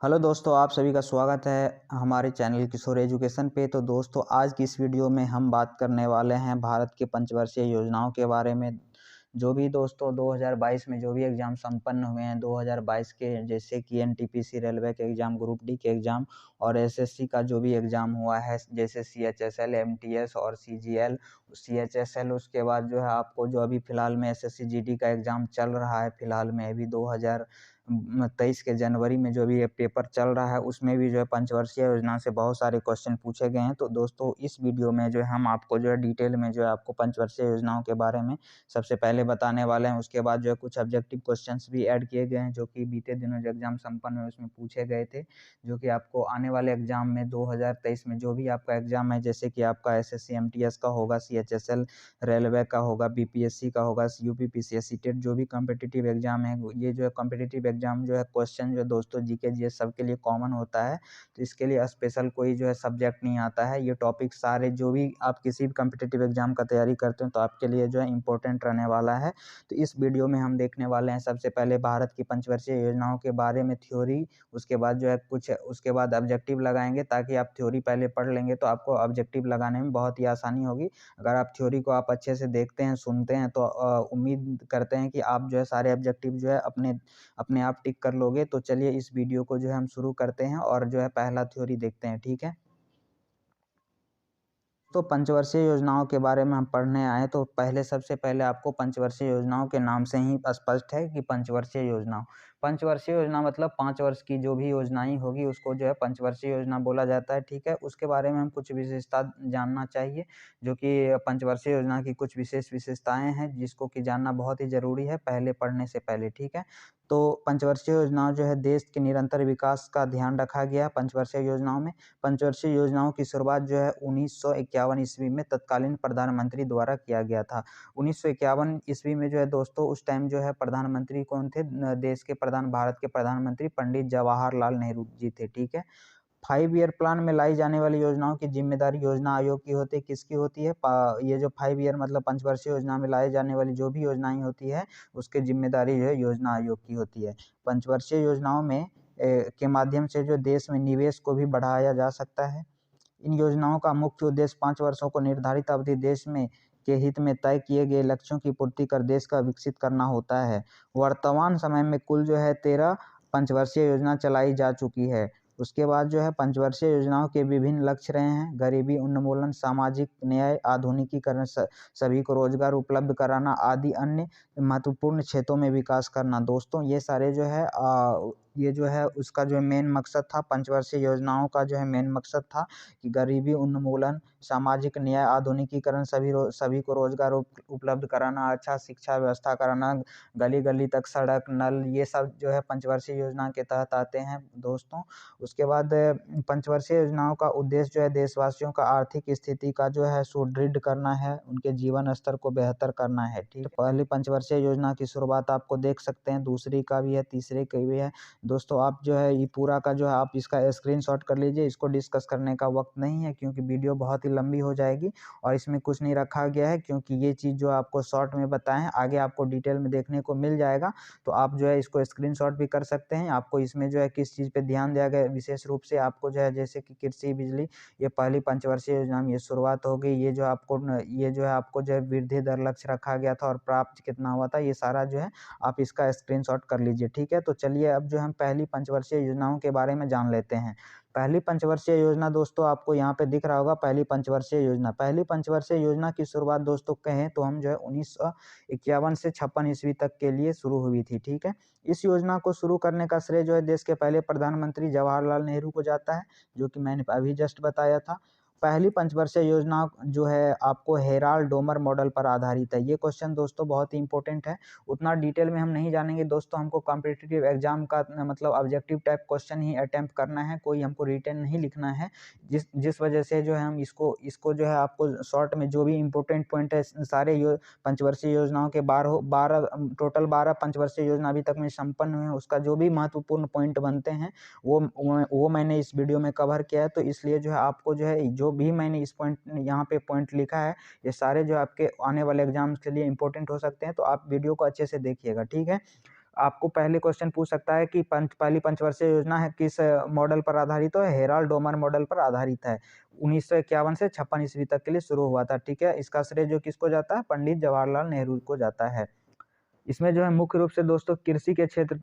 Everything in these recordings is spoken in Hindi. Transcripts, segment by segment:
हेलो दोस्तों, आप सभी का स्वागत है हमारे चैनल किशोर एजुकेशन पे। तो दोस्तों, आज की इस वीडियो में हम बात करने वाले हैं भारत के पंचवर्षीय योजनाओं के बारे में। जो भी दोस्तों 2022 में जो भी एग्ज़ाम संपन्न हुए हैं 2022 के, जैसे कि एनटीपीसी रेलवे के एग्ज़ाम, ग्रुप डी के एग्ज़ाम और एसएससी का जो भी एग्ज़ाम हुआ है, जैसे सीएचएसएल, एमटीएस और सीजीएल। सीएचएसएल उसके बाद जो है आपको जो अभी फ़िलहाल में एसएससी जीडी का एग्ज़ाम चल रहा है, फ़िलहाल में अभी 2023 के जनवरी में जो भी ये पेपर चल रहा है, उसमें भी जो है पंचवर्षीय योजना से बहुत सारे क्वेश्चन पूछे गए हैं। तो दोस्तों, इस वीडियो में जो है हम आपको जो है डिटेल में जो है आपको पंचवर्षीय योजनाओं के बारे में सबसे पहले बताने वाले हैं। उसके बाद जो है कुछ ऑब्जेक्टिव क्वेश्चंस भी ऐड किए गए हैं, जो कि बीते दिनों जो एग्ज़ाम संपन्न हुए उसमें पूछे गए थे, जो कि आपको आने वाले एग्ज़ाम में 2023 में जो भी आपका एग्ज़ाम है, जैसे कि आपका एसएससी एमटीएस का होगा, सीएचएसएल रेलवे का होगा, बीपीएससी का होगा, यूपीपीसीएससी टेट, जो भी कॉम्पिटिटिव एग्ज़ाम है, ये जो है कॉम्पिटिटिव एग्ज़ाम जो है क्वेश्चन जो दोस्तों जीके जीएस सबके लिए कॉमन होता है। तो इसके लिए स्पेशल कोई जो है सब्जेक्ट नहीं आता है। ये टॉपिक सारे जो भी आप किसी भी कॉम्पिटिटिव एग्ज़ाम का तैयारी करते हो तो आपके लिए जो है इम्पोर्टेंट रहने वाला है। तो इस वीडियो में हम देखने वाले हैं सबसे पहले भारत की पंचवर्षीय योजनाओं के बारे में थ्योरी, उसके बाद जो है कुछ उसके बाद ऑब्जेक्टिव लगाएंगे, ताकि आप थ्योरी पहले पढ़ लेंगे तो आपको ऑब्जेक्टिव लगाने में बहुत ही आसानी होगी। अगर आप थ्योरी को आप अच्छे से देखते हैं, सुनते हैं, तो उम्मीद करते हैं कि आप जो है सारे ऑब्जेक्टिव जो है अपने अपने आप टिक कर लोगे। तो चलिए इस वीडियो को जो है हम शुरू करते हैं और जो है पहला थ्योरी देखते हैं, ठीक है। तो पंचवर्षीय योजनाओं के बारे में हम पढ़ने आए, तो सबसे पहले आपको पंचवर्षीय योजनाओं के नाम से ही स्पष्ट है कि पंचवर्षीय योजना मतलब 5 वर्ष की जो भी योजनाएं होगी उसको जो है पंचवर्षीय योजना बोला जाता है, ठीक है। उसके बारे में हम कुछ विशेषता जानना चाहिए, जो कि पंचवर्षीय योजना की कुछ विशेषताएं हैं, जिसको कि जानना बहुत ही ज़रूरी है पहले पढ़ने से पहले, ठीक है। तो पंचवर्षीय योजनाओं जो है देश के निरंतर विकास का ध्यान रखा गया पंचवर्षीय योजनाओं में। पंचवर्षीय योजनाओं की शुरुआत जो है 1951 ईस्वी में तत्कालीन प्रधानमंत्री द्वारा किया गया था। 1951 ईस्वी में जो है दोस्तों, उस टाइम जो है प्रधानमंत्री कौन थे? देश के भारत के प्रधानमंत्री पंडित जवाहरलाल नेहरू जी थे, ठीक है। 5 ईयर प्लान में लाई जाने वाली योजनाओं की जिम्मेदारी योजना आयोग की होती है। किसकी होती है? ये जो 5 ईयर मतलब पंचवर्षीय योजना में लाई जाने वाली जो भी योजनाएं होती है, उसकी जिम्मेदारी जो है योजना आयोग की होती है। पंचवर्षीय योजनाओं में के माध्यम से जो देश में निवेश को भी बढ़ाया जा सकता है। इन योजनाओं का मुख्य उद्देश्य 5 वर्षों को निर्धारित अवधि देश में के हित में तय किए गए लक्ष्यों की पूर्ति कर देश का विकसित करना होता है। वर्तमान समय में कुल जो है 13 पंचवर्षीय योजना चलाई जा चुकी है। उसके बाद जो है पंचवर्षीय योजनाओं के विभिन्न लक्ष्य रहे हैं: गरीबी उन्मूलन, सामाजिक न्याय, आधुनिकीकरण, सभी को रोजगार उपलब्ध कराना आदि अन्य महत्वपूर्ण क्षेत्रों में विकास करना। दोस्तों, ये सारे जो है ये जो है उसका जो मेन मकसद था, पंचवर्षीय योजनाओं का जो है मेन मकसद था कि गरीबी उन्मूलन, सामाजिक न्याय, आधुनिकीकरण, सभी को रोजगार उपलब्ध कराना, अच्छा शिक्षा व्यवस्था कराना, गली गली तक सड़क, नल, ये सब जो है पंचवर्षीय योजना के तहत आते हैं दोस्तों। उसके बाद पंचवर्षीय योजनाओं का उद्देश्य जो है देशवासियों का आर्थिक स्थिति का जो है सुदृढ़ करना है, उनके जीवन स्तर को बेहतर करना है, ठीक है। पहली पंचवर्षीय योजना की शुरुआत आपको देख सकते हैं, दूसरी का भी है, तीसरे का भी है। दोस्तों, आप जो है ये पूरा का जो है आप इसका स्क्रीनशॉट कर लीजिए। इसको डिस्कस करने का वक्त नहीं है, क्योंकि वीडियो बहुत ही लंबी हो जाएगी और इसमें कुछ नहीं रखा गया है, क्योंकि ये चीज़ जो आपको शॉर्ट में बताएं हैं आगे आपको डिटेल में देखने को मिल जाएगा। तो आप जो है इसको स्क्रीनशॉट भी कर सकते हैं। आपको इसमें जो है किस चीज़ पे ध्यान दिया गया विशेष रूप से, आपको जो है जैसे कि कृषि, बिजली, ये पहली पंचवर्षीय योजना में ये शुरुआत हो गई। ये जो है आपको जो है वृद्धि दर लक्ष्य रखा गया था और प्राप्त कितना हुआ था, ये सारा जो है आप इसका स्क्रीनशॉट कर लीजिए, ठीक है। तो चलिए अब जो हम पहली पंचवर्षीय योजनाओं के बारे में जान लेते हैं। पहली पंचवर्षीय योजना दोस्तों आपको यहाँ पे दिख रहा होगा, पहली पंचवर्षीय योजना। पहली पंचवर्षीय योजना की शुरुआत दोस्तों कहें तो हम जो है 1951 से 56 ईस्वी तक के लिए शुरू हुई थी, ठीक है। इस योजना को शुरू करने का श्रेय जो है देश के पहले प्रधानमंत्री जवाहरलाल नेहरू को जाता है, जो कि मैंने अभी जस्ट बताया था। पहली पंचवर्षीय योजना जो है आपको हेराल्ड डोमर मॉडल पर आधारित है। ये क्वेश्चन दोस्तों बहुत ही इंपॉर्टेंट है। उतना डिटेल में हम नहीं जानेंगे दोस्तों, हमको कॉम्पिटिटिव एग्जाम का मतलब ऑब्जेक्टिव टाइप क्वेश्चन ही अटेम्प्ट करना है, कोई हमको रिटन नहीं लिखना है। जिस वजह से जो है हम इसको जो है आपको शॉर्ट में जो भी इंपॉर्टेंट पॉइंट है सारे पंचवर्षीय योजनाओं के 12 पंचवर्षीय योजना अभी तक में संपन्न हुए हैं, उसका जो भी महत्वपूर्ण पॉइंट बनते हैं वो मैंने इस वीडियो में कवर किया है। तो इसलिए जो है आपको जो है जो भी मैंने इस पॉइंट यहाँ पे पॉइंट लिखा है, ये सारे जो आपके आने वाले एग्जाम्स के लिए इंपॉर्टेंट हो सकते हैं। तो आप वीडियो को अच्छे से देखिएगा, ठीक है। आपको पहले क्वेश्चन पूछ सकता है कि पहली पंचवर्षीय योजना है किस मॉडल पर आधारित है? हेराल्ड डोमर मॉडल पर आधारित है। 1951 से 56 ईस्वी तक के लिए शुरू हुआ था, ठीक है। इसका श्रेय जो किसको जाता है? पंडित जवाहरलाल नेहरू को जाता है। इसमें जो है मुख्य रूप से दोस्तों कृषि के क्षेत्र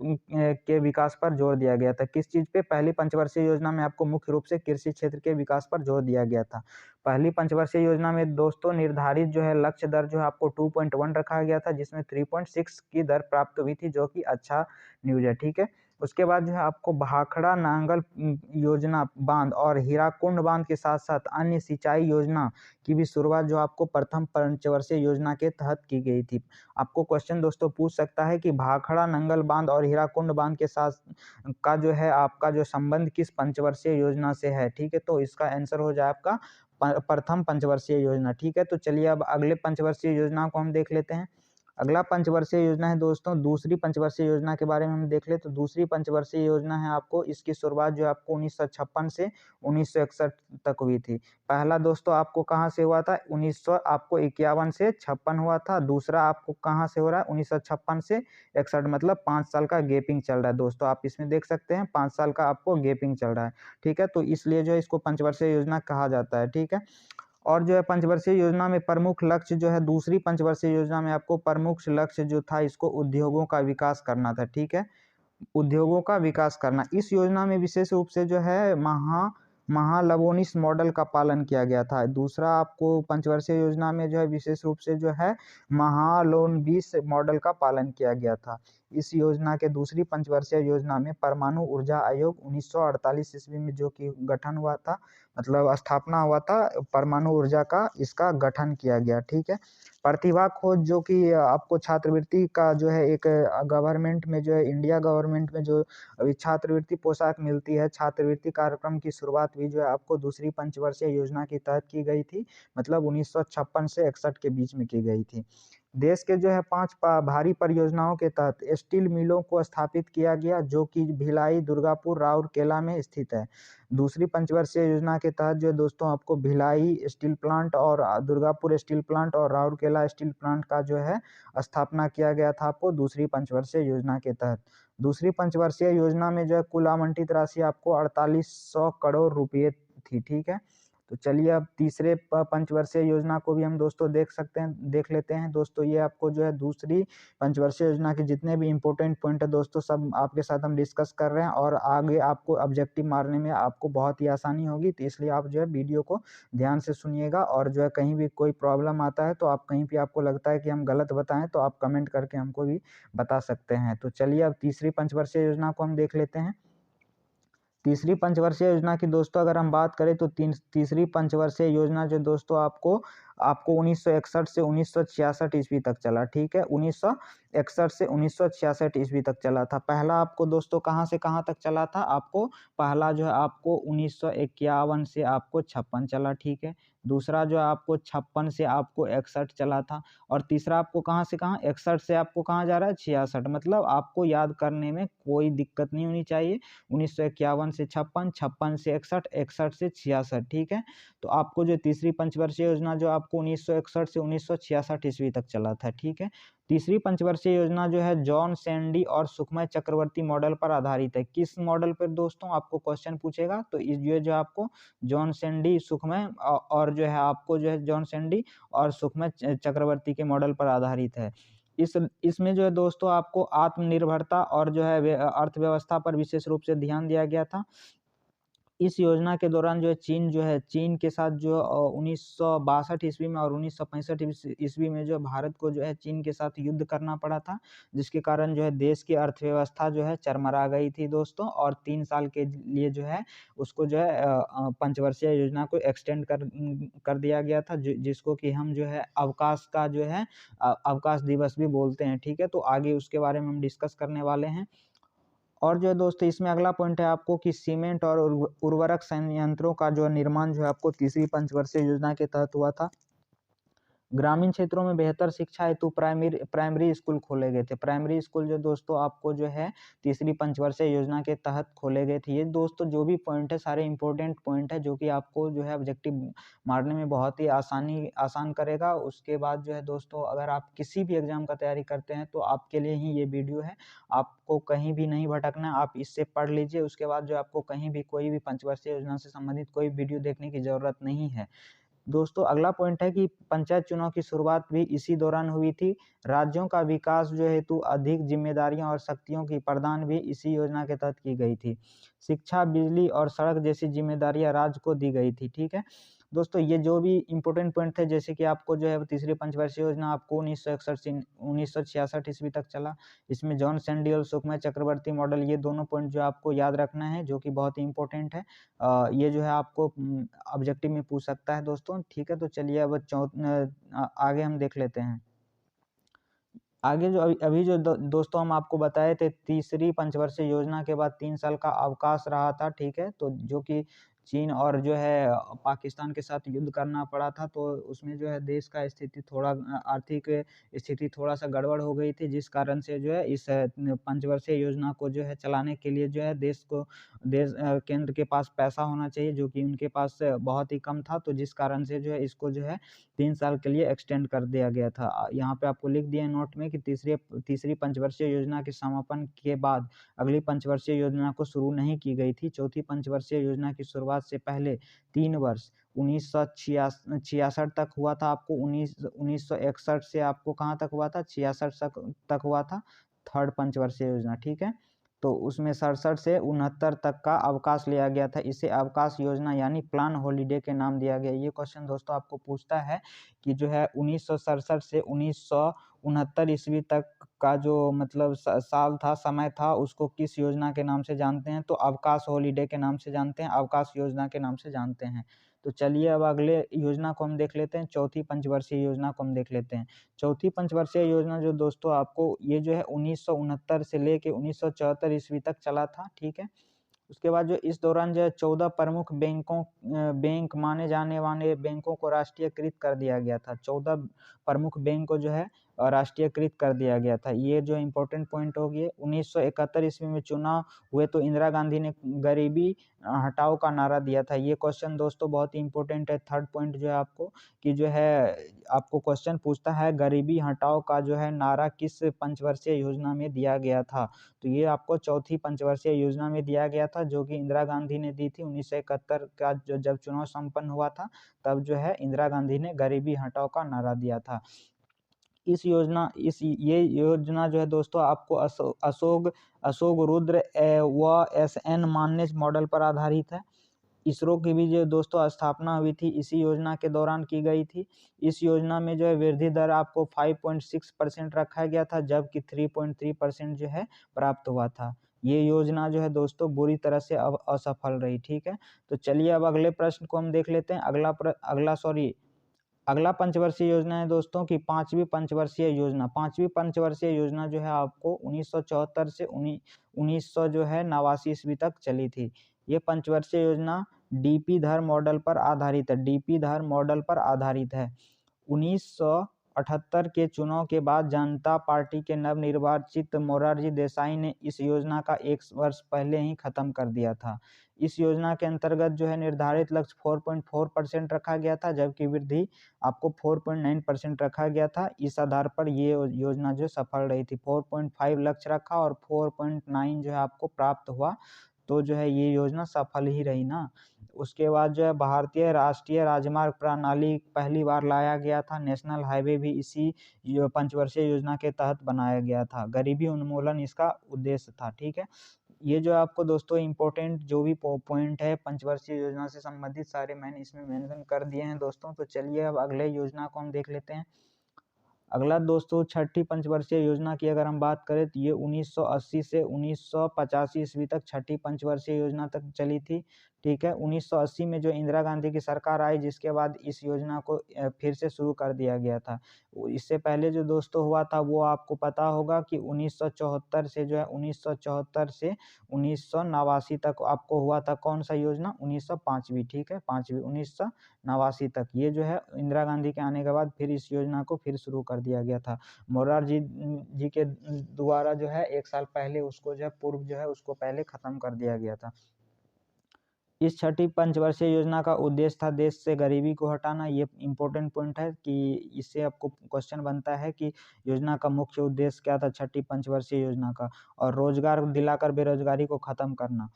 के विकास पर जोर दिया गया था। किस चीज पे? पहली पंचवर्षीय योजना में आपको मुख्य रूप से कृषि क्षेत्र के विकास पर जोर दिया गया था। पहली पंचवर्षीय योजना में दोस्तों निर्धारित जो है लक्ष्य दर जो है आपको 2.1 रखा गया था, जिसमें 3.6 की दर प्राप्त हुई थी, जो कि अच्छा न्यूज है, ठीक है। उसके बाद जो है आपको भाखड़ा नांगल योजना बांध और हीराकुंड बांध के साथ साथ अन्य सिंचाई योजना की भी शुरुआत जो आपको प्रथम पंचवर्षीय योजना के तहत की गई थी। आपको क्वेश्चन दोस्तों पूछ सकता है कि भाखड़ा नंगल बांध और हीराकुंड बांध के साथ का जो है आपका जो संबंध किस पंचवर्षीय योजना से है, ठीक है। तो इसका आंसर हो जाए आपका प्रथम पंचवर्षीय योजना, ठीक है। तो चलिए अब अगले पंचवर्षीय योजना को हम देख लेते हैं। अगला पंचवर्षीय योजना है दोस्तों दूसरी पंचवर्षीय योजना के बारे में हम देख ले तो दूसरी पंचवर्षीय योजना है आपको इसकी शुरुआत जो आपको 1956 से 1961 तक हुई थी। पहला दोस्तों आपको कहाँ से हुआ था? 1951 से 56 हुआ था। दूसरा आपको कहाँ से हो रहा है? 1956 से 61, मतलब 5 साल का गैपिंग चल रहा है दोस्तों। आप इसमें देख सकते हैं 5 साल का आपको गैपिंग चल रहा है, ठीक है। तो इसलिए जो है इसको पंचवर्षीय योजना कहा जाता है, ठीक है। और जो है पंचवर्षीय योजना में प्रमुख लक्ष्य जो है दूसरी पंचवर्षीय योजना में आपको प्रमुख लक्ष्य जो था इसको उद्योगों का विकास करना था, ठीक है। उद्योगों का विकास करना। इस योजना में विशेष रूप से जो है महालवोनिस मॉडल का पालन किया गया था। दूसरा आपको पंचवर्षीय योजना में जो है विशेष रूप से जो है महालोनबिस मॉडल का पालन किया गया था। इस योजना के दूसरी पंचवर्षीय योजना में परमाणु ऊर्जा आयोग 1948 ईस्वी में जो कि गठन हुआ था, मतलब स्थापना हुआ था परमाणु ऊर्जा का, इसका गठन किया गया, ठीक है। प्रतिभा खोज जो कि आपको छात्रवृत्ति का जो है एक गवर्नमेंट में जो है इंडिया गवर्नमेंट में जो अभी छात्रवृत्ति पोशाक मिलती है, छात्रवृत्ति कार्यक्रम की शुरुआत भी जो है आपको दूसरी पंचवर्षीय योजना के तहत की गई थी, मतलब 1956 से 61 के बीच में की गई थी। देश के जो है 5 भारी परियोजनाओं के तहत स्टील मिलों को स्थापित किया गया, जो कि भिलाई, दुर्गापुर, राउरकेला में स्थित है। दूसरी पंचवर्षीय योजना के तहत जो है दोस्तों आपको भिलाई स्टील प्लांट और दुर्गापुर स्टील प्लांट और राउरकेला स्टील प्लांट का जो है स्थापना किया गया था आपको दूसरी पंचवर्षीय योजना के तहत। दूसरी पंचवर्षीय योजना में जो है कुल आवंटित राशि आपको 4800 करोड़ रुपये थी, ठीक है। तो चलिए अब तीसरे पंचवर्षीय योजना को भी हम दोस्तों देख लेते हैं दोस्तों। ये आपको जो है दूसरी पंचवर्षीय योजना के जितने भी इंपॉर्टेंट पॉइंट है दोस्तों सब आपके साथ हम डिस्कस कर रहे हैं, और आगे आपको ऑब्जेक्टिव मारने में आपको बहुत ही आसानी होगी। तो इसलिए आप जो है वीडियो को ध्यान से सुनिएगा, और जो है कहीं भी कोई प्रॉब्लम आता है तो आप कहीं भी आपको लगता है कि हम गलत बताएं तो आप कमेंट करके हमको भी बता सकते हैं। तो चलिए अब तीसरी पंचवर्षीय योजना को हम देख लेते हैं। तीसरी पंचवर्षीय योजना की दोस्तों अगर हम बात करें तो तीसरी पंचवर्षीय योजना जो दोस्तों आपको 1961 से 1966 ईस्वी तक चला, ठीक है। 1961 से 1966 ईस्वी तक चला था। पहला आपको दोस्तों कहाँ से कहाँ तक चला था? आपको पहला जो है आपको 1951 से आपको 56 चला, ठीक है। दूसरा जो है आपको 56 से आपको 61 चला था, और तीसरा आपको कहाँ से कहाँ? 61 से आपको कहाँ जा रहा है? 66, मतलब आपको याद करने में कोई दिक्कत नहीं होनी चाहिए। 1951 से 56, 56 से 61, 61 से 66, ठीक है। तो आपको जो तीसरी पंचवर्षीय योजना जो आपको 1961 से 1966 ईस्वी तक चला था, ठीक है। तीसरी पंचवर्षीय योजना जो है जॉन सैंडी और सुखमय चक्रवर्ती मॉडल पर आधारित है। किस मॉडल पर दोस्तों आपको क्वेश्चन पूछेगा? तो ये जो आपको जॉन सैंडी सुखमय और जो है आपको जो है जॉन सैंडी और सुखमय चक्रवर्ती के मॉडल पर आधारित है। इसमें जो है दोस्तों आपको आत्मनिर्भरता और जो है अर्थव्यवस्था पर विशेष रूप से ध्यान दिया गया था। इस योजना के दौरान जो है चीन के साथ जो 1962 ईस्वी में और 1965 ईस्वी में जो भारत को जो है चीन के साथ युद्ध करना पड़ा था, जिसके कारण जो है देश की अर्थव्यवस्था जो है चरमरा गई थी दोस्तों, और 3 साल के लिए जो है उसको जो है पंचवर्षीय योजना को एक्सटेंड कर दिया गया था, जिसको कि हम जो है अवकाश का जो है अवकाश दिवस भी बोलते हैं, ठीक है। तो आगे उसके बारे में हम डिस्कस करने वाले हैं। और जो है दोस्तों इसमें अगला पॉइंट है आपको कि सीमेंट और उर्वरक संयंत्रों का जो निर्माण जो है आपको तीसरी पंचवर्षीय योजना के तहत हुआ था। ग्रामीण क्षेत्रों में बेहतर शिक्षा हेतु प्राइमरी स्कूल खोले गए थे। प्राइमरी स्कूल जो दोस्तों आपको जो है तीसरी पंचवर्षीय योजना के तहत खोले गए थे। ये दोस्तों जो भी पॉइंट है सारे इंपॉर्टेंट पॉइंट है जो कि आपको जो है ऑब्जेक्टिव मारने में बहुत ही आसान करेगा। उसके बाद जो है दोस्तों अगर आप किसी भी एग्जाम का तैयारी करते हैं तो आपके लिए ही ये वीडियो है। आपको कहीं भी नहीं भटकना, आप इससे पढ़ लीजिए। उसके बाद जो आपको कहीं भी कोई भी पंचवर्षीय योजना से संबंधित कोई वीडियो देखने की जरूरत नहीं है। दोस्तों अगला पॉइंट है कि पंचायत चुनाव की शुरुआत भी इसी दौरान हुई थी। राज्यों का विकास जो हेतु अधिक जिम्मेदारियां और शक्तियों की प्रदान भी इसी योजना के तहत की गई थी। शिक्षा, बिजली और सड़क जैसी जिम्मेदारियां राज्य को दी गई थी। ठीक है दोस्तों, ये जो भी इम्पोर्टेंट पॉइंट थे, जैसे कि आपको जो है तीसरी पंचवर्षीय योजना आपको 1961 से 1966 ईस्वी तक चला। इसमें जॉन सैंडी और सुखमय चक्रवर्ती मॉडल, ये दोनों पॉइंट जो आपको याद रखना है, जो कि बहुत ही इंपॉर्टेंट है। ये जो है आपको ऑब्जेक्टिव में पूछ सकता है दोस्तों। ठीक है, तो चलिए अब आगे हम देख लेते हैं। आगे जो अभी जो दोस्तों हम आपको बताए थे, तीसरी पंचवर्षीय योजना के बाद 3 साल का अवकाश रहा था। ठीक है, तो जो कि चीन और जो है पाकिस्तान के साथ युद्ध करना पड़ा था, तो उसमें जो है देश का स्थिति थोड़ा आर्थिक स्थिति थोड़ा सा गड़बड़ हो गई थी, जिस कारण से जो है इस पंचवर्षीय योजना को जो है चलाने के लिए जो है केंद्र के पास पैसा होना चाहिए, जो कि उनके पास बहुत ही कम था। तो जिस कारण से जो है इसको जो है 3 साल के लिए एक्सटेंड कर दिया गया था। यहाँ पे आपको लिख दिया नोट में कि तीसरी पंचवर्षीय योजना के समापन के बाद अगली पंचवर्षीय योजना को शुरू नहीं की गई थी। चौथी पंचवर्षीय योजना की शुरुआत से पहले 3 वर्ष 1966 तक हुआ था। आपको 1961 से आपको कहाँ तक हुआ था, 66 तक हुआ था थर्ड पंचवर्षीय योजना। ठीक है, तो उसमें 67 से 69 तक का अवकाश लिया गया था। इसे अवकाश योजना यानी प्लान हॉलीडे के नाम दिया गया। ये क्वेश्चन दोस्तों आपको पूछता है कि जो है 1967 से 1969 ईस्वी तक का जो मतलब साल था, समय था, उसको किस योजना के नाम से जानते हैं? तो अवकाश हॉलीडे के नाम से जानते हैं, अवकाश योजना के नाम से जानते हैं। तो चलिए अब अगले योजना को हम देख लेते हैं, चौथी पंचवर्षीय योजना को हम देख लेते हैं। चौथी पंचवर्षीय योजना जो दोस्तों आपको ये जो है 1969 से लेके 1974 ईस्वी तक चला था। ठीक है, उसके बाद जो इस दौरान जो है 14 प्रमुख बैंक माने जाने वाले बैंकों को राष्ट्रीयकृत कर दिया गया था। 14 प्रमुख बैंक को जो है राष्ट्रीयकृत कर दिया गया था। ये जो इम्पोर्टेंट पॉइंट हो गए। 1971 ईस्वी में चुनाव हुए तो इंदिरा गांधी ने गरीबी हटाओ का नारा दिया था। ये क्वेश्चन दोस्तों बहुत ही इंपॉर्टेंट है। थर्ड पॉइंट जो है आपको कि जो है आपको क्वेश्चन पूछता है गरीबी हटाओ का जो है नारा किस पंचवर्षीय योजना में दिया गया था? तो ये आपको चौथी पंचवर्षीय योजना में दिया गया था, जो कि इंदिरा गांधी ने दी थी। 1971 का जब चुनाव संपन्न हुआ था, तब जो है इंदिरा गांधी ने गरीबी हटाओ का नारा दिया था। ये योजना जो है दोस्तों आपको अशोक रुद्र व SN मान्य मॉडल पर आधारित है। इसरो की भी जो दोस्तों स्थापना हुई थी इसी योजना के दौरान की गई थी। इस योजना में जो है वृद्धि दर आपको 5.6% रखा गया था, जबकि 3.3% जो है प्राप्त हुआ था। ये योजना जो है दोस्तों बुरी तरह से असफल रही। ठीक है, तो चलिए अब अगले प्रश्न को हम देख लेते हैं। अगला पंचवर्षीय योजना है दोस्तों की पांचवी पंचवर्षीय योजना। पांचवी पंचवर्षीय योजना जो है आपको 1974 से 1900 जो है 89 ईस्वी तक चली थी। ये पंचवर्षीय योजना डीपी धर मॉडल पर आधारित है। डीपी धर मॉडल पर आधारित है। 1978 के चुनाव के बाद जनता पार्टी के नवनिर्वाचित मोरारजी देसाई ने इस योजना का 1 वर्ष पहले ही खत्म कर दिया था। इस योजना के अंतर्गत जो है निर्धारित लक्ष्य 4.4% रखा गया था, जबकि वृद्धि आपको 4.9% रखा गया था। इस आधार पर ये योजना जो सफल रही थी। 4.5 लक्ष्य रखा और 4.9 जो है आपको प्राप्त हुआ, तो जो है ये योजना सफल ही रही ना। उसके बाद जो है भारतीय राष्ट्रीय राजमार्ग प्रणाली पहली बार लाया गया था। नेशनल हाईवे भी इसी पंचवर्षीय योजना के तहत बनाया गया था। गरीबी उन्मूलन इसका उद्देश्य था। ठीक है, ये जो आपको दोस्तों इम्पोर्टेंट जो भी पॉइंट है पंचवर्षीय योजना से संबंधित सारे मैंने इसमें मेंशन कर दिए हैं दोस्तों। तो चलिए अब अगले योजना को हम देख लेते हैं। अगला दोस्तों छठी पंचवर्षीय योजना की अगर हम बात करें तो ये 1980 से 1985 ईस्वी तक छठी पंचवर्षीय योजना तक चली थी। ठीक है, 1980 में जो इंदिरा गांधी की सरकार आई, जिसके बाद इस योजना को फिर से शुरू कर दिया गया था। इससे पहले जो दोस्तों हुआ था वो आपको पता होगा कि 1974 से जो है 1974 से 1989 तक आपको हुआ था कौन सा योजना, 1905वीं। ठीक है, 5वीं 1989 तक। ये जो है इंदिरा गांधी के आने के बाद फिर इस योजना को फिर शुरू कर दिया गया था। मोरारजी जी के द्वारा जो है 1 साल पहले उसको जो है पूर्व जो है उसको पहले खत्म कर दिया गया था। इस छठी पंचवर्षीय योजना का उद्देश्य था देश से गरीबी को हटाना। ये इम्पोर्टेंट पॉइंट है कि इससे आपको क्वेश्चन बनता है कि योजना का मुख्य उद्देश्य क्या था छठी पंचवर्षीय योजना का, और रोजगार दिलाकर बेरोजगारी को खत्म करना।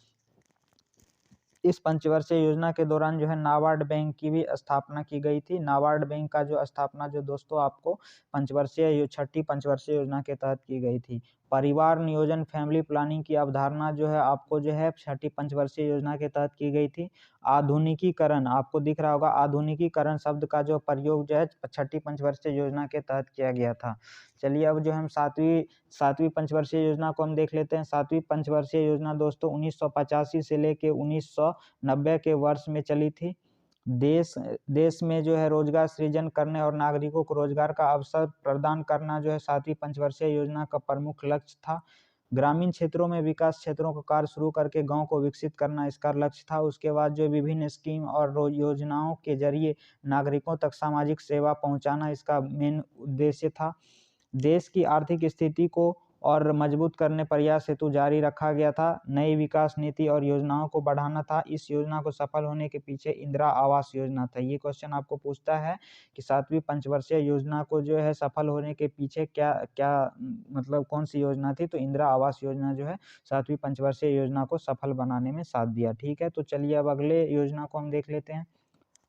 इस पंचवर्षीय योजना के दौरान जो है नाबार्ड बैंक की भी स्थापना की गई थी। नाबार्ड बैंक का जो स्थापना जो दोस्तों आपको छठी पंचवर्षीय योजना के तहत की गई थी। परिवार नियोजन फैमिली प्लानिंग की अवधारणा जो है आपको जो है छठी पंचवर्षीय योजना के तहत की गई थी। आधुनिकीकरण आपको दिख रहा होगा, आधुनिकीकरण शब्द का जो प्रयोग जो है छठी पंचवर्षीय योजना के तहत किया गया था। चलिए अब जो हम सातवीं पंचवर्षीय योजना को हम देख लेते हैं। सातवीं पंचवर्षीय योजना दोस्तों 1985 से लेके 1990 के वर्ष में चली थी। देश में जो है रोजगार सृजन करने और नागरिकों को रोजगार का अवसर प्रदान करना जो है सातवीं पंचवर्षीय योजना का प्रमुख लक्ष्य था। ग्रामीण क्षेत्रों में विकास क्षेत्रों का कार्य शुरू करके गांव को विकसित करना इसका लक्ष्य था। उसके बाद जो विभिन्न स्कीम और योजनाओं के जरिए नागरिकों तक सामाजिक सेवा पहुंचाना इसका मेन उद्देश्य था। देश की आर्थिक स्थिति को और मजबूत करने प्रयास हेतु जारी रखा गया था। नई विकास नीति और योजनाओं को बढ़ाना था। इस योजना को सफल होने के पीछे इंदिरा आवास योजना था। ये क्वेश्चन आपको पूछता है कि सातवीं पंचवर्षीय योजना को जो है सफल होने के पीछे क्या क्या मतलब कौन सी योजना थी, तो इंदिरा आवास योजना जो है सातवीं पंचवर्षीय योजना को सफल बनाने में साथ दिया। ठीक है, तो चलिए अब अगले योजना को हम देख लेते हैं।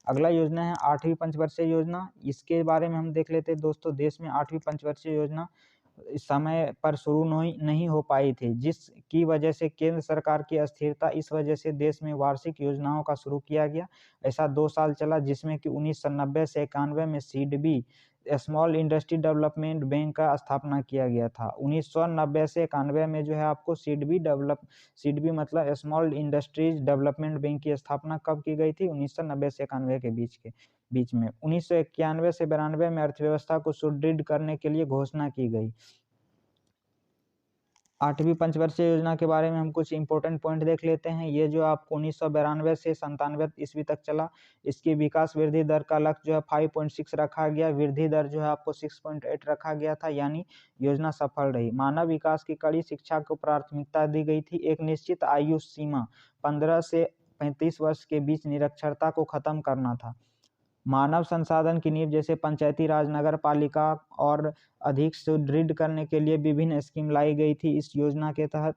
अगला योजना है आठवीं पंचवर्षीय योजना। इसके बारे में हम देख लेते हैं दोस्तों। देश में आठवीं पंचवर्षीय योजना इस समय पर शुरू नहीं हो पाई थी, जिसकी वजह से केंद्र सरकार की अस्थिरता, इस वजह से देश में वार्षिक योजनाओं का शुरू किया गया। ऐसा 2 साल चला, जिसमें कि 1990 से 91 में सीडबी स्मॉल इंडस्ट्री डेवलपमेंट बैंक का स्थापना किया गया था। 1990 से 91 में जो है आपको सीडबी मतलब स्मॉल इंडस्ट्रीज डेवलपमेंट बैंक की स्थापना कब की गई थी, 1990 से 91 के बीच में। 1991 से 92 में अर्थव्यवस्था को सुदृढ़ करने के लिए घोषणा की गई। आठवीं पंचवर्षीय योजना के बारे में हम कुछ इंपॉर्टेंट पॉइंट देख लेते हैं। ये जो आपको 1992 से 97 ईस्वी तक चला। इसकी विकास वृद्धि दर का लक्ष्य जो है 5.6 रखा गया। वृद्धि दर जो है आपको 6.8 रखा गया था, यानी योजना सफल रही। मानव विकास की कड़ी शिक्षा को प्राथमिकता दी गई थी। एक निश्चित आयु सीमा 15 से 35 वर्ष के बीच निरक्षरता को खत्म करना था। मानव संसाधन की नींव जैसे पंचायती राज, नगर पालिका और अधिक सुदृढ़ करने के लिए विभिन्न स्कीम लाई गई थी। इस योजना के तहत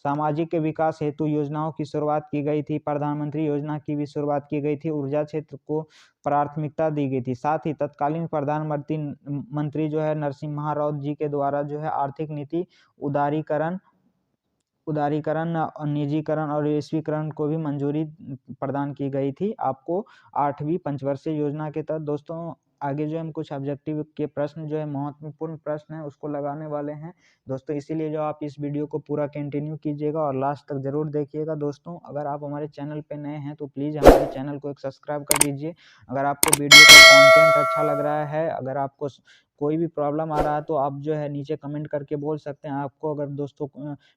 सामाजिक विकास हेतु योजनाओं की शुरुआत की गई थी। प्रधानमंत्री योजना की भी शुरुआत की गई थी। ऊर्जा क्षेत्र को प्राथमिकता दी गई थी। साथ ही तत्कालीन प्रधानमंत्री जो है नरसिम्हा राव जी के द्वारा जो है आर्थिक नीति उदारीकरण, निजीकरण और वैश्वीकरण को भी मंजूरी प्रदान की गई थी आपको आठवीं पंचवर्षीय योजना के तहत। दोस्तों आगे जो हम कुछ ऑब्जेक्टिव के प्रश्न जो है महत्वपूर्ण प्रश्न है उसको लगाने वाले हैं दोस्तों, इसीलिए जो आप इस वीडियो को पूरा कंटिन्यू कीजिएगा और लास्ट तक जरूर देखिएगा। दोस्तों अगर आप हमारे चैनल पे नए हैं तो प्लीज़ हमारे चैनल को एक सब्सक्राइब कर दीजिए। अगर आपको वीडियो का कंटेंट अच्छा लग रहा है, अगर आपको कोई भी प्रॉब्लम आ रहा है तो आप जो है नीचे कमेंट करके बोल सकते हैं। आपको अगर दोस्तों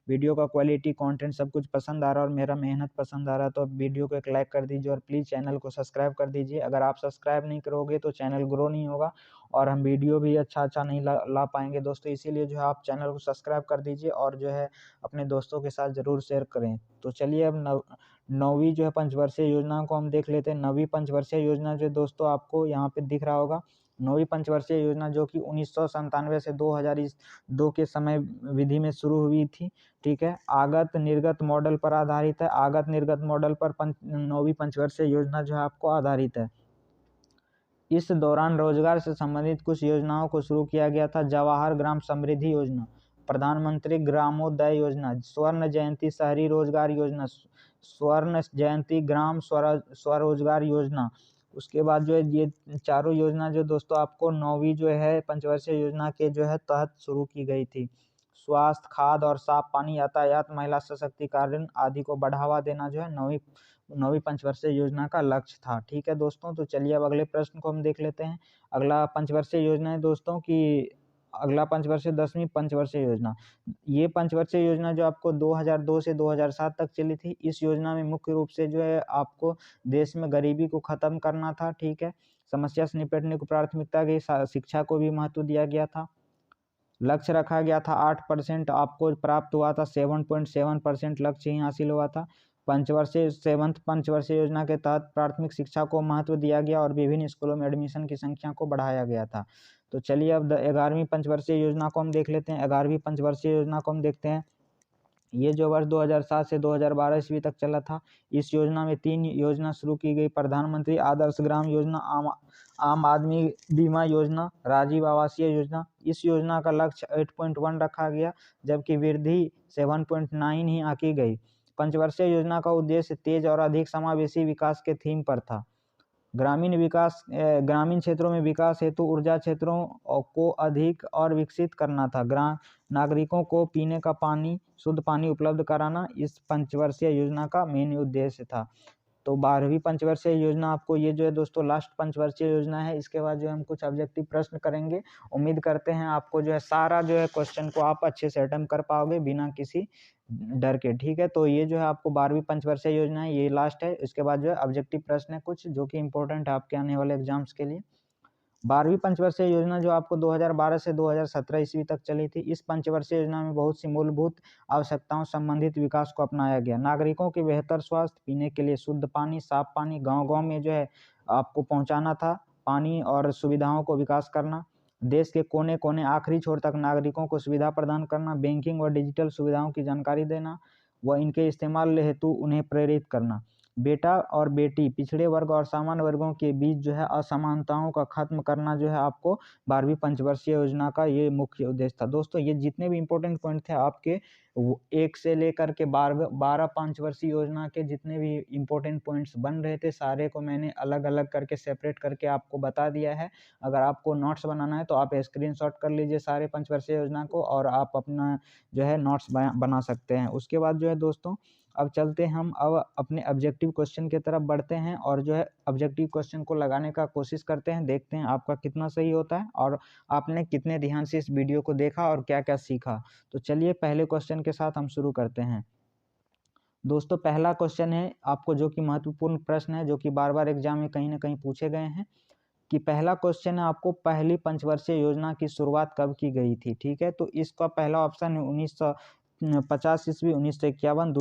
वीडियो का क्वालिटी कंटेंट सब कुछ पसंद आ रहा है और मेरा मेहनत पसंद आ रहा है तो आप वीडियो को एक लाइक कर दीजिए और प्लीज़ चैनल को सब्सक्राइब कर दीजिए। अगर आप सब्सक्राइब नहीं करोगे तो चैनल ग्रो नहीं होगा और हम वीडियो भी अच्छा नहीं ला पाएंगे दोस्तों। इसीलिए जो है आप चैनल को सब्सक्राइब कर दीजिए और जो है अपने दोस्तों के साथ ज़रूर शेयर करें। तो चलिए अब नौवीं जो है पंचवर्षीय योजना को हम देख लेते हैं। नौवीं पंचवर्षीय योजना जो दोस्तों आपको यहाँ पे दिख रहा होगा, नौवीं पंचवर्षीय योजना जो कि 1997 से 2002 के समय विधि में शुरू हुई थी। ठीक है, आगत निर्गत मॉडल पर आधारित है। आगत निर्गत मॉडल पर नौवीं पंचवर्षीय योजना जो है आपको आधारित है। इस दौरान रोजगार से संबंधित कुछ योजनाओं को शुरू किया गया था। जवाहर ग्राम समृद्धि योजना, प्रधानमंत्री ग्रामोदय योजना, स्वर्ण जयंती शहरी रोजगार योजना, स्वर्ण जयंती ग्राम स्वरोजगार योजना। उसके बाद जो है ये चारों योजना जो दोस्तों आपको 9वीं जो है पंचवर्षीय योजना के जो है तहत शुरू की गई थी। स्वास्थ्य, खाद्य और साफ पानी, यातायात, महिला सशक्तिकरण आदि को बढ़ावा देना जो है 9वीं पंचवर्षीय योजना का लक्ष्य था। ठीक है दोस्तों, तो चलिए अब अगले प्रश्न को हम देख लेते हैं। अगला पंचवर्षीय योजना है दोस्तों की अगला पंचवर्षीय 10वीं पंचवर्षीय योजना। ये पंचवर्षीय योजना जो आपको 2002 से 2007 तक चली थी। इस योजना में मुख्य रूप से जो है आपको देश में गरीबी को खत्म करना था। ठीक है, समस्या से निपटने को प्राथमिकता दी, शिक्षा को भी महत्व दिया गया था। लक्ष्य रखा गया था 8% आपको प्राप्त हुआ था, 7.7% लक्ष्य ही हासिल हुआ था। पंचवर्षीय योजना के तहत प्राथमिक शिक्षा को महत्व दिया गया और विभिन्न स्कूलों में एडमिशन की संख्या को बढ़ाया गया था। तो चलिए अब 11वीं पंचवर्षीय योजना को हम देख लेते हैं। 11वीं पंचवर्षीय योजना को हम देखते हैं। ये जो वर्ष 2007 से 2012 ईस्वी तक चला था। इस योजना में 3 योजना शुरू की गई। प्रधानमंत्री आदर्श ग्राम योजना, आम आदमी बीमा योजना, राजीव आवासीय योजना। इस योजना का लक्ष्य 8.1 रखा गया, जबकि वृद्धि 7.9 ही आंकी गई। पंचवर्षीय योजना का उद्देश्य तेज और अधिक समावेशी विकास के थीम पर था। ग्रामीण क्षेत्रों में विकास हेतु ऊर्जा क्षेत्रों को अधिक और विकसित करना था। नागरिकों को पीने का पानी, शुद्ध पानी उपलब्ध कराना इस पंचवर्षीय योजना का मेन उद्देश्य था। तो 12वीं पंचवर्षीय योजना आपको ये जो है दोस्तों लास्ट पंचवर्षीय योजना है। इसके बाद जो हम कुछ ऑब्जेक्टिव प्रश्न करेंगे। उम्मीद करते हैं आपको जो है सारा जो है क्वेश्चन को आप अच्छे से अटेम्प्ट कर पाओगे बिना किसी डर के। ठीक है, तो ये जो है आपको 12वीं पंचवर्षीय योजना है, ये लास्ट है। इसके बाद जो है ऑब्जेक्टिव प्रश्न है कुछ जो कि इंपॉर्टेंट है आपके आने वाले एग्जाम्स के लिए। 12वीं पंचवर्षीय योजना जो आपको 2012 से 2017 ईस्वी तक चली थी। इस पंचवर्षीय योजना में बहुत सी मूलभूत आवश्यकताओं संबंधित विकास को अपनाया गया। नागरिकों के बेहतर स्वास्थ्य, पीने के लिए शुद्ध पानी, साफ पानी गांव-गांव में जो है आपको पहुंचाना था, पानी और सुविधाओं को विकास करना। देश के कोने-कोने आखिरी छोर तक नागरिकों को सुविधा प्रदान करना, बैंकिंग और डिजिटल सुविधाओं की जानकारी देना व इनके इस्तेमाल हेतु उन्हें प्रेरित करना। बेटा और बेटी, पिछड़े वर्ग और सामान्य वर्गों के बीच जो है असमानताओं का खत्म करना जो है आपको 12वीं पंचवर्षीय योजना का ये मुख्य उद्देश्य था। दोस्तों ये जितने भी इंपॉर्टेंट पॉइंट थे आपके 1 से लेकर के 12 पंचवर्षीय योजना के जितने भी इंपॉर्टेंट पॉइंट्स बन रहे थे सारे को मैंने अलग अलग करके सेपरेट करके आपको बता दिया है। अगर आपको नोट्स बनाना है तो आप स्क्रीनशॉट कर लीजिए सारे पंचवर्षीय योजना को और आप अपना जो है नोट्स बना सकते हैं। उसके बाद जो है दोस्तों अब चलते हैं हम अब अपने ऑब्जेक्टिव क्वेश्चन की तरफ बढ़ते हैं और जो है ऑब्जेक्टिव क्वेश्चन को लगाने का कोशिश करते हैं। देखते हैं आपका कितना सही होता है और आपने कितने ध्यान से इस वीडियो को देखा और क्या क्या सीखा। तो चलिए पहले क्वेश्चन के साथ हम शुरू करते हैं। दोस्तों पहला क्वेश्चन है आपको जो कि महत्वपूर्ण प्रश्न है, जो कि बार बार एग्जाम में कहीं ना कहीं पूछे गए हैं कि पहला क्वेश्चन है आपको पहली पंचवर्षीय योजना की शुरुआत कब की गई थी। ठीक है, तो इसका पहला ऑप्शन है 1950 ईस्वी, 1951,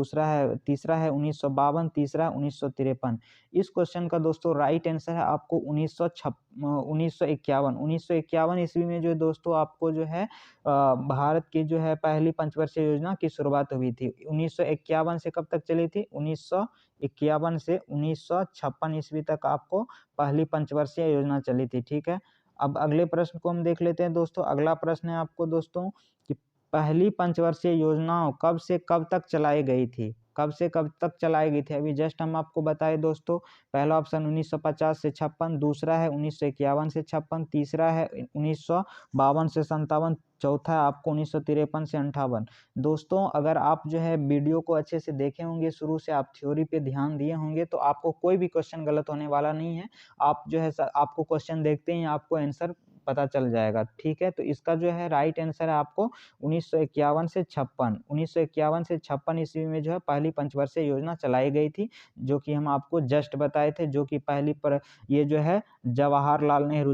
तीसरा है 1952, तीसरा है 1953। इस क्वेश्चन का दोस्तों राइट आंसर है आपको 1951 ईस्वी में जो दोस्तों आपको जो है भारत की जो है पहली पंचवर्षीय योजना की शुरुआत हुई थी। 1951 से कब तक चली थी? 1951 से 1956 ईस्वी तक आपको पहली पंचवर्षीय योजना चली थी। ठीक है, अब अगले प्रश्न को हम देख लेते हैं दोस्तों। अगला प्रश्न है आपको दोस्तों कि पहली पंचवर्षीय योजनाओं कब से कब तक चलाई गई थी? कब से कब तक चलाई गई थी अभी जस्ट हम आपको बताए दोस्तों। पहला ऑप्शन 1950 से 56, दूसरा है 1951 से 56, तीसरा है 1952 से 57, चौथा है आपको 1953 से 58। दोस्तों अगर आप जो है वीडियो को अच्छे से देखे होंगे, शुरू से आप थ्योरी पे ध्यान दिए होंगे तो आपको कोई भी क्वेश्चन गलत होने वाला नहीं है। आप जो है आपको क्वेश्चन देखते ही आपको आंसर पता चल जाएगा। ठीक है, तो इसका जो है राइट आंसर है आपको 1951 से 56। 1951 से 56 ईस्वी में जो है पहली पंचवर्षीय योजना चलाई गई थी, जो कि हम आपको जस्ट बताए थे, जो कि पहली पर ये जो है जवाहरलाल नेहरू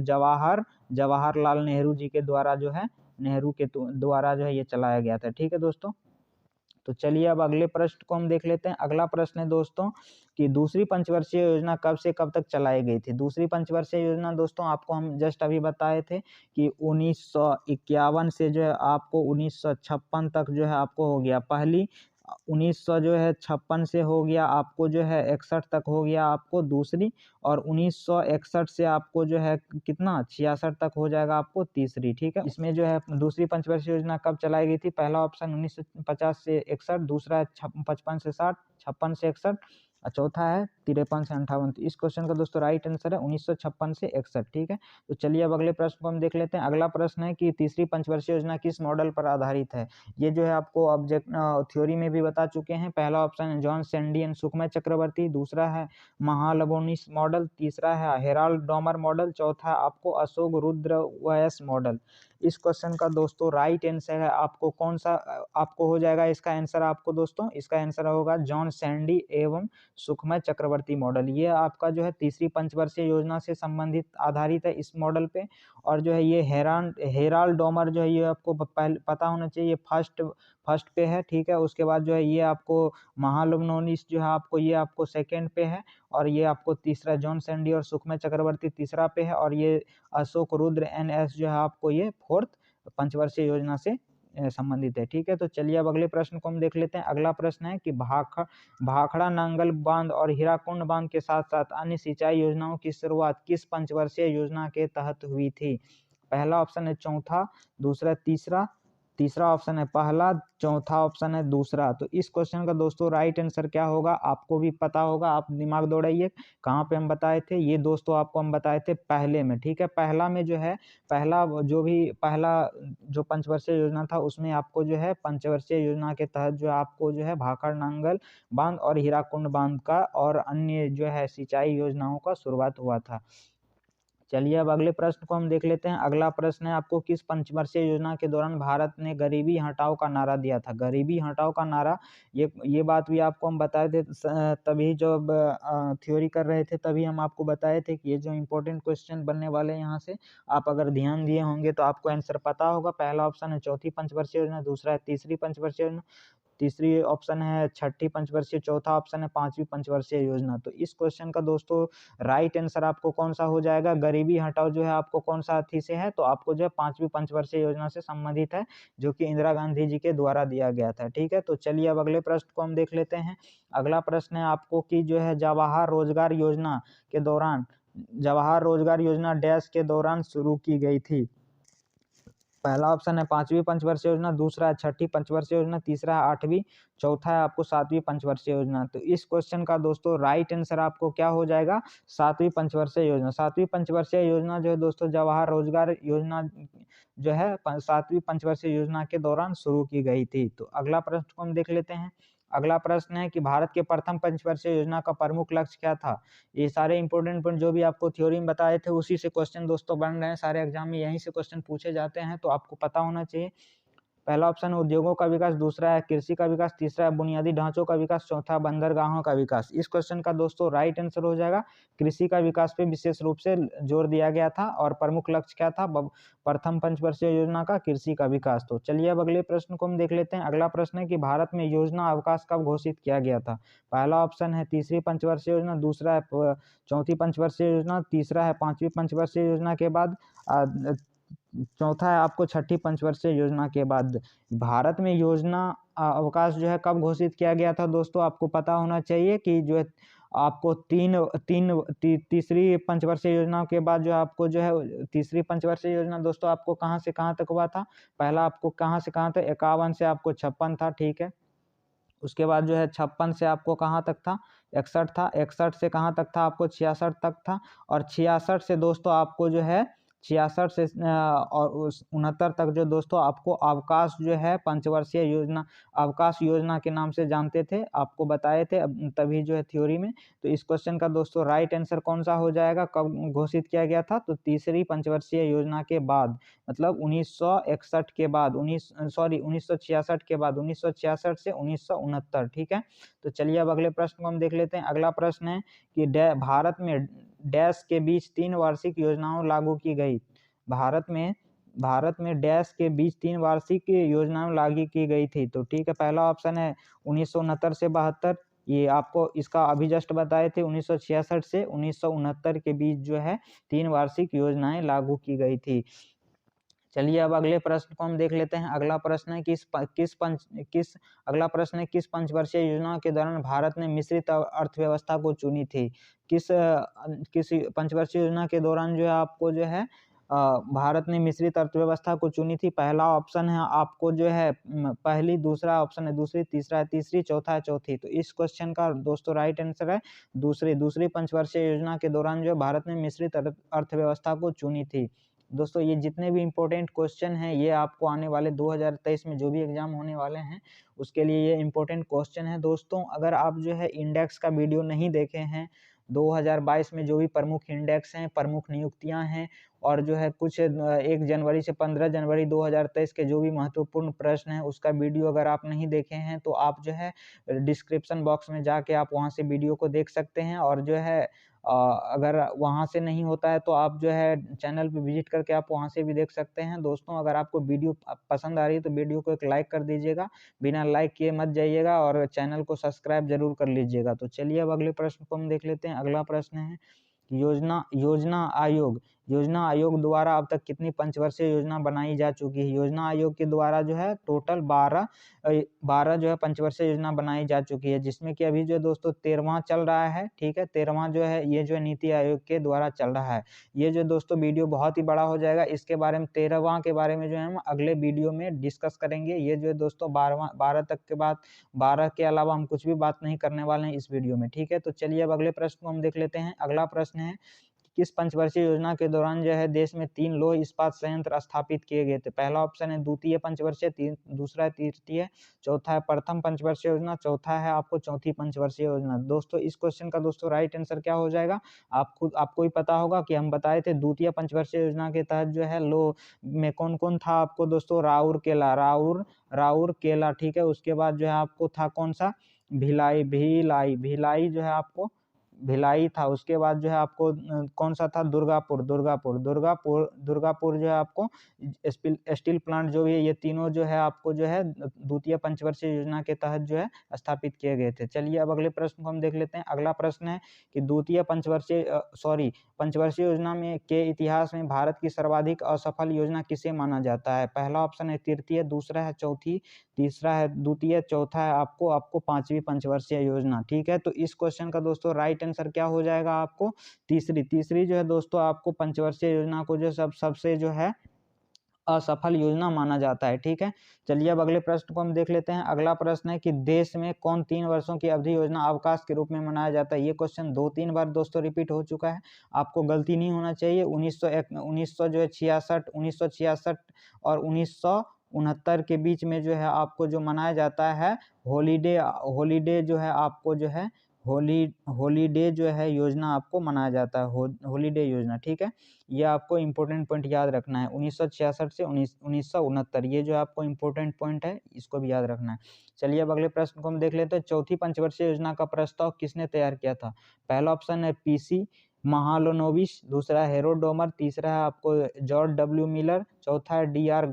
जी के द्वारा जो है नेहरू के द्वारा जो है ये चलाया गया था। ठीक है दोस्तों, तो चलिए अब अगले प्रश्न को हम देख लेते हैं। अगला प्रश्न है दोस्तों कि दूसरी पंचवर्षीय योजना कब से कब तक चलाई गई थी? दूसरी पंचवर्षीय योजना दोस्तों आपको हम जस्ट अभी बताए थे कि 1951 से जो है आपको 1956 तक जो है आपको हो गया पहली, 1900 जो है 56 से हो गया आपको जो है 61 तक हो गया आपको दूसरी, और 1961 से आपको जो है कितना 66 तक हो जाएगा आपको तीसरी। ठीक है, इसमें जो है दूसरी पंचवर्षीय योजना कब चलाई गई थी? पहला ऑप्शन 1950 से 61, दूसरा है 55 से 60, 56 से 61 चौथा है 53 से 58। तो इस क्वेश्चन का दोस्तों राइट आंसर है 1956 से 61, ठीक है। तो चलिए अब अगले प्रश्न को हम देख लेते हैं। अगला प्रश्न है कि तीसरी पंचवर्षीय योजना किस मॉडल पर आधारित है। ये जो है आपको ऑब्जेक्ट थ्योरी में भी बता चुके हैं। पहला ऑप्शन है जॉन सैंडी एंड सुखमय चक्रवर्ती, दूसरा है महालनोबिस मॉडल, तीसरा है हेराल्ड डॉमर मॉडल, चौथा है आपको अशोक रुद्रवयस मॉडल। इस क्वेश्चन का दोस्तों राइट आंसर है आपको कौन सा आपको हो जाएगा इसका आंसर आपको दोस्तों, इसका आंसर होगा जॉन सैंडी एवं सुखमय चक्रवर्ती मॉडल। ये आपका जो है तीसरी पंचवर्षीय योजना से संबंधित आधारित है इस मॉडल पे। और जो है ये हेराल्ड डॉमर जो है ये आपको पहले पता होना चाहिए, फर्स्ट पे है, ठीक है। उसके बाद जो है ये आपको महालनोबिस जो है आपको ये आपको सेकंड पे है, और ये आपको तीसरा जॉन सैंडी और सुखमय चक्रवर्ती तीसरा पे है, और ये अशोक रुद्र NS जो है आपको ये फोर्थ पंचवर्षीय योजना से संबंधित है, ठीक है। तो चलिए अब अगले प्रश्न को हम देख लेते हैं। अगला प्रश्न है कि भाखड़ा नांगल बांध और हीराकुंड बांध के साथ साथ अन्य सिंचाई योजनाओं की शुरुआत किस पंचवर्षीय योजना के तहत हुई थी। पहला ऑप्शन है चौथा, दूसरा तीसरा, तीसरा ऑप्शन है पहला, चौथा ऑप्शन है दूसरा। तो इस क्वेश्चन का दोस्तों राइट आंसर क्या होगा आपको भी पता होगा, आप दिमाग दौड़ाइए। कहाँ पे हम बताए थे ये दोस्तों, आपको हम बताए थे पहले में, ठीक है। पहला में जो है पहला जो पंचवर्षीय योजना था उसमें आपको जो है पंचवर्षीय योजना के तहत जो आपको जो है भाखड़ नांगल बांध और हीराकुंड बांध का और अन्य जो है सिंचाई योजनाओं का शुरुआत हुआ था। चलिए अब अगले प्रश्न को हम देख लेते हैं। अगला प्रश्न है आपको किस पंचवर्षीय योजना के दौरान भारत ने गरीबी हटाओ का नारा दिया था। गरीबी हटाओ का नारा, ये बात भी आपको हम बताए थे तभी जब थ्योरी कर रहे थे तभी हम आपको बताए थे कि ये जो इंपॉर्टेंट क्वेश्चन बनने वाले हैं यहाँ से आप अगर ध्यान दिए होंगे तो आपको आंसर पता होगा। पहला ऑप्शन है चौथी पंचवर्षीय योजना, दूसरा है तीसरी पंचवर्षीय योजना, तीसरी ऑप्शन है छठी पंचवर्षीय, चौथा ऑप्शन है पांचवी पंचवर्षीय योजना। तो इस क्वेश्चन का दोस्तों राइट आंसर आपको कौन सा हो जाएगा। गरीबी हटाओ जो है आपको कौन सा थी से है, तो आपको जो है पांचवी पंचवर्षीय योजना से संबंधित है, जो कि इंदिरा गांधी जी के द्वारा दिया गया था, ठीक है। तो चलिए अब अगले प्रश्न को हम देख लेते हैं। अगला प्रश्न है आपको कि जो है जवाहर रोजगार योजना के दौरान, जवाहर रोजगार योजना डैश के दौरान शुरू की गई थी। पहला ऑप्शन है पांचवी पंचवर्षीय योजना, दूसरा है छठी पंचवर्षीय योजना, तीसरा है आठवीं, चौथा है आपको सातवीं पंचवर्षीय योजना। तो इस क्वेश्चन का दोस्तों राइट आंसर आपको क्या हो जाएगा, सातवीं पंचवर्षीय योजना। सातवीं पंचवर्षीय योजना जो है दोस्तों जवाहर रोजगार योजना जो है सातवीं पंचवर्षीय योजना के दौरान शुरू की गई थी। तो अगला प्रश्न को हम देख लेते हैं। अगला प्रश्न है कि भारत के प्रथम पंचवर्षीय योजना का प्रमुख लक्ष्य क्या था। ये सारे इंपॉर्टेंट पॉइंट जो भी आपको थ्योरी में बताए थे उसी से क्वेश्चन दोस्तों बन रहे हैं, सारे एग्जाम में यहीं से क्वेश्चन पूछे जाते हैं, तो आपको पता होना चाहिए। पहला ऑप्शन है उद्योगों का विकास, दूसरा है कृषि का विकास, तीसरा है बुनियादी ढांचों का विकास, चौथा बंदरगाहों का विकास। इस क्वेश्चन का दोस्तों राइट आंसर हो जाएगा कृषि का विकास पे विशेष रूप से जोर दिया गया था, और प्रमुख लक्ष्य क्या था प्रथम पंचवर्षीय योजना का, कृषि का विकास। तो चलिए अब अगले प्रश्न को हम देख लेते हैं। अगला प्रश्न है कि भारत में योजना अवकाश कब घोषित किया गया था। पहला ऑप्शन है तीसरी पंचवर्षीय योजना, दूसरा है चौथी पंचवर्षीय योजना, तीसरा है पांचवी पंचवर्षीय योजना के बाद, चौथा है आपको छठी पंचवर्षीय योजना के बाद। भारत में योजना अवकाश जो है कब घोषित किया गया था दोस्तों, आपको पता होना चाहिए कि जो है आपको तीसरी पंचवर्षीय योजना के बाद जो आपको जो है तीसरी पंचवर्षीय योजना दोस्तों आपको कहाँ से कहाँ तक हुआ था। पहला आपको कहाँ से कहाँ तक 51 से आपको 56 था, ठीक है। उसके बाद जो है 56 से आपको कहाँ तक था, 61 था, 61 से कहाँ तक था आपको 66 तक था, और 66 से दोस्तों आपको जो है 66 से और 69 तक जो दोस्तों आपको अवकाश जो है पंचवर्षीय योजना अवकाश योजना के नाम से जानते थे, आपको बताए थे तभी जो है थ्योरी में। तो इस क्वेश्चन का दोस्तों राइट आंसर कौन सा हो जाएगा, कब घोषित किया गया था, तो तीसरी पंचवर्षीय योजना के बाद, मतलब 1961 के बाद 1966 के बाद, 1966 से 1969, ठीक है। तो चलिए अब अगले प्रश्न को हम देख लेते हैं। अगला प्रश्न है कि भारत में डैश के बीच 3 वार्षिक योजनाओं लागू की गई। भारत में डैश के बीच 3 वार्षिक योजनाएं लागू की गई थी। तो ठीक है, पहला ऑप्शन है 1969 से 72, ये आपको इसका अभी जस्ट बताए थे 1966 से 1969 के बीच जो है 3 वार्षिक योजनाएं लागू की गई थी। चलिए अब अगले प्रश्न को हम देख लेते हैं। अगला प्रश्न है किस पंचवर्षीय योजना के दौरान भारत ने मिश्रित अर्थव्यवस्था को चुनी थी। किस पंचवर्षीय योजना के दौरान जो है आपको जो है भारत ने मिश्रित अर्थव्यवस्था को चुनी थी। पहला ऑप्शन है आपको जो है पहली, दूसरा ऑप्शन है दूसरी, तीसरा है तीसरी, चौथा है चौथी। तो इस क्वेश्चन का दोस्तों राइट आंसर है दूसरी पंचवर्षीय योजना के दौरान जो भारत ने मिश्रित अर्थव्यवस्था को चुनी थी। दोस्तों ये जितने भी इम्पोर्टेंट क्वेश्चन हैं ये आपको आने वाले 2023 में जो भी एग्जाम होने वाले हैं उसके लिए ये इम्पोर्टेंट क्वेश्चन है। दोस्तों अगर आप जो है इंडेक्स का वीडियो नहीं देखे हैं, 2022 में जो भी प्रमुख इंडेक्स हैं, प्रमुख नियुक्तियां हैं और जो है कुछ 1 जनवरी से 15 जनवरी 2023 के जो भी महत्वपूर्ण प्रश्न हैं उसका वीडियो अगर आप नहीं देखे हैं तो आप जो है डिस्क्रिप्शन बॉक्स में जाके आप वहां से वीडियो को देख सकते हैं। और जो है अगर वहां से नहीं होता है तो आप जो है चैनल पे विजिट करके आप वहां से भी देख सकते हैं। दोस्तों अगर आपको वीडियो पसंद आ रही है तो वीडियो को एक लाइक कर दीजिएगा, बिना लाइक किए मत जाइएगा और चैनल को सब्सक्राइब जरूर कर लीजिएगा। तो चलिए अब अगले प्रश्न को हम देख लेते हैं। अगला प्रश्न है योजना आयोग द्वारा अब तक कितनी पंचवर्षीय योजना बनाई जा चुकी है। योजना आयोग के द्वारा जो है टोटल 12 जो है पंचवर्षीय योजना बनाई जा चुकी है, जिसमें कि अभी जो दोस्तों 13वां चल रहा है। ठीक है, 13वां जो है ये जो है नीति आयोग के द्वारा चल रहा है। ये जो दोस्तों वीडियो बहुत ही बड़ा हो जाएगा, इसके बारे में 13वां के बारे में जो है हम अगले वीडियो में डिस्कस करेंगे। ये जो है दोस्तों 12 तक के बाद 12 के अलावा हम कुछ भी बात नहीं करने वाले हैं इस वीडियो में। ठीक है, तो चलिए अब अगले प्रश्न को हम देख लेते हैं। अगला प्रश्न है किस पंचवर्षीय योजना के दौरान जो है देश में 3 लौह इस्पात संयंत्र स्थापित किए गए थे। पहला ऑप्शन है द्वितीय पंचवर्षीय, दूसरा है तृतीय, चौथा है प्रथम पंचवर्षीय योजना, चौथा है आपको चौथी पंचवर्षीय योजना। दोस्तों इस क्वेश्चन का दोस्तों राइट आंसर क्या हो जाएगा, आपको ही पता होगा कि हम बताए थे द्वितीय पंचवर्षीय योजना के तहत जो है लौह में कौन कौन था आपको दोस्तों, राउर केला। ठीक है, उसके बाद जो है आपको था कौन सा, भिलाई जो है आपको भिलाई था। उसके बाद जो है आपको कौन सा था, दुर्गापुर जो है आपको स्टील प्लांट जो भी है, ये तीनों जो है आपको जो है द्वितीय पंचवर्षीय योजना के तहत जो है स्थापित किए गए थे। चलिए अब अगले प्रश्न को हम देख लेते हैं। अगला प्रश्न है कि पंचवर्षीय योजना में के इतिहास में भारत की सर्वाधिक असफल योजना किसे माना जाता है। पहला ऑप्शन है तृतीय, दूसरा है चौथी, तीसरा है द्वितीय, चौथा है आपको पांचवी पंचवर्षीय योजना। ठीक है, तो इस क्वेश्चन का दोस्तों राइट आंसर क्या हो जाएगा, आपको तीसरी जो है दोस्तों आपको पंचवर्षीय योजना को जो सबसे जो है असफल योजना माना जाता है। ठीक है, चलिए अब अगले प्रश्न को हम देख लेते हैं। अगला प्रश्न है कि देश में कौन 3 वर्षों की अवधि योजना अवकाश के रूप में मनाया जाता है। ये क्वेश्चन 2-3 बार दोस्तों रिपीट हो चुका है, आपको गलती नहीं होना चाहिए। 1966 और 1969 के बीच में जो है आपको जो मनाया जाता है हॉलीडे जो है आपको जो है हॉलीडे जो है योजना आपको मनाया जाता है, हॉलीडे योजना। ठीक है, ये आपको इम्पोर्टेंट पॉइंट याद रखना है। 1966 से 1969 ये जो आपको इम्पोर्टेंट पॉइंट है, इसको भी याद रखना है। चलिए अब अगले प्रश्न को हम देख लेते हैं। चौथी पंचवर्षीय योजना का प्रस्ताव किसने तैयार किया था। पहला ऑप्शन है पीसी महालोनोविस, दूसरा है हेरोडोमर, तीसरा है आपको जॉर्ज डब्ल्यू मिलर, चौथा है डी.आर.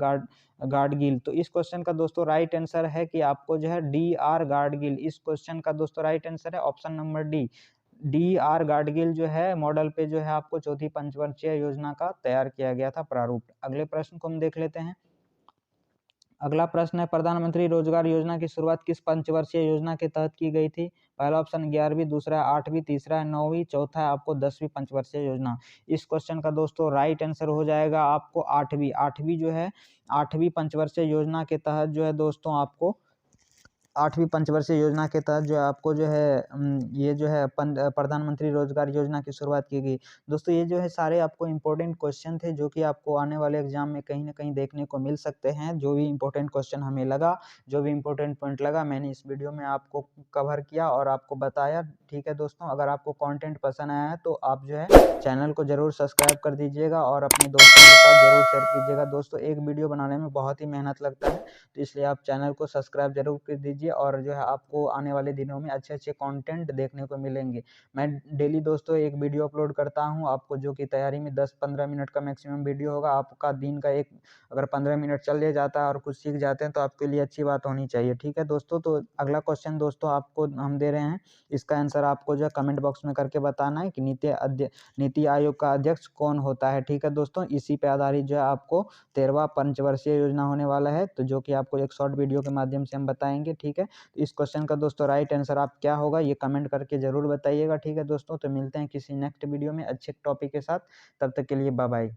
गाडगिल। तो इस क्वेश्चन का दोस्तों राइट आंसर है कि आपको जो है डी.आर. गाडगिल। इस क्वेश्चन का दोस्तों राइट आंसर है ऑप्शन नंबर डी.आर. गाडगिल जो है मॉडल पे जो है आपको चौथी पंचवर्षीय योजना का तैयार किया गया था प्रारूप। अगले प्रश्न को हम देख लेते हैं। अगला प्रश्न है प्रधानमंत्री रोजगार योजना की शुरुआत किस पंचवर्षीय योजना के तहत की गई थी। पहला ऑप्शन 11वीं, दूसरा है 8वीं, तीसरा है 9वीं, चौथा है आपको 10वीं पंचवर्षीय योजना। इस क्वेश्चन का दोस्तों राइट आंसर हो जाएगा आपको 8वीं जो है 8वीं पंचवर्षीय योजना के तहत जो है दोस्तों आपको 8वीं पंचवर्षीय योजना के तहत जो है आपको जो है ये जो है प्रधानमंत्री रोजगार योजना की शुरुआत की गई। दोस्तों ये जो है सारे आपको इम्पोर्टेंट क्वेश्चन थे जो कि आपको आने वाले एग्जाम में कहीं ना कहीं देखने को मिल सकते हैं। जो भी इम्पोर्टेंट क्वेश्चन हमें लगा, जो भी इम्पोर्टेंट पॉइंट लगा, मैंने इस वीडियो में आपको कवर किया और आपको बताया। ठीक है दोस्तों, अगर आपको कॉन्टेंट पसंद आया है तो आप जो है चैनल को जरूर सब्सक्राइब कर दीजिएगा और अपने दोस्तों के साथ जरूर शेयर कीजिएगा। दोस्तों एक वीडियो बनाने में बहुत ही मेहनत लगता है, तो इसलिए आप चैनल को सब्सक्राइब जरूर कर दीजिए और जो है आपको आने वाले दिनों में अच्छे कंटेंट देखने को मिलेंगे। मैं डेली दोस्तों एक वीडियो अपलोड करता हूं आपको, जो कि तैयारी में 10-15 मिनट का मैक्सिमम वीडियो होगा। आपका दिन का एक अगर 15 मिनट चल जाता है और कुछ सीख जाते हैं तो आपके लिए अच्छी बात होनी चाहिए। ठीक है दोस्तों, तो अगला क्वेश्चन दोस्तों आपको हम दे रहे हैं, इसका आंसर आपको जो है कमेंट बॉक्स में करके बताना है कि नीति आयोग का अध्यक्ष कौन होता है। ठीक है दोस्तों, इसी पे आधारित जो है आपको 13वां पंचवर्षीय योजना होने वाला है, तो जो कि आपको एक शॉर्ट वीडियो के माध्यम से हम बताएंगे। ठीक है, तो इस क्वेश्चन का दोस्तों राइट आंसर आप क्या होगा ये कमेंट करके जरूर बताइएगा। ठीक है दोस्तों, तो मिलते हैं किसी नेक्स्ट वीडियो में अच्छे टॉपिक के साथ, तब तक के लिए बाय बाय।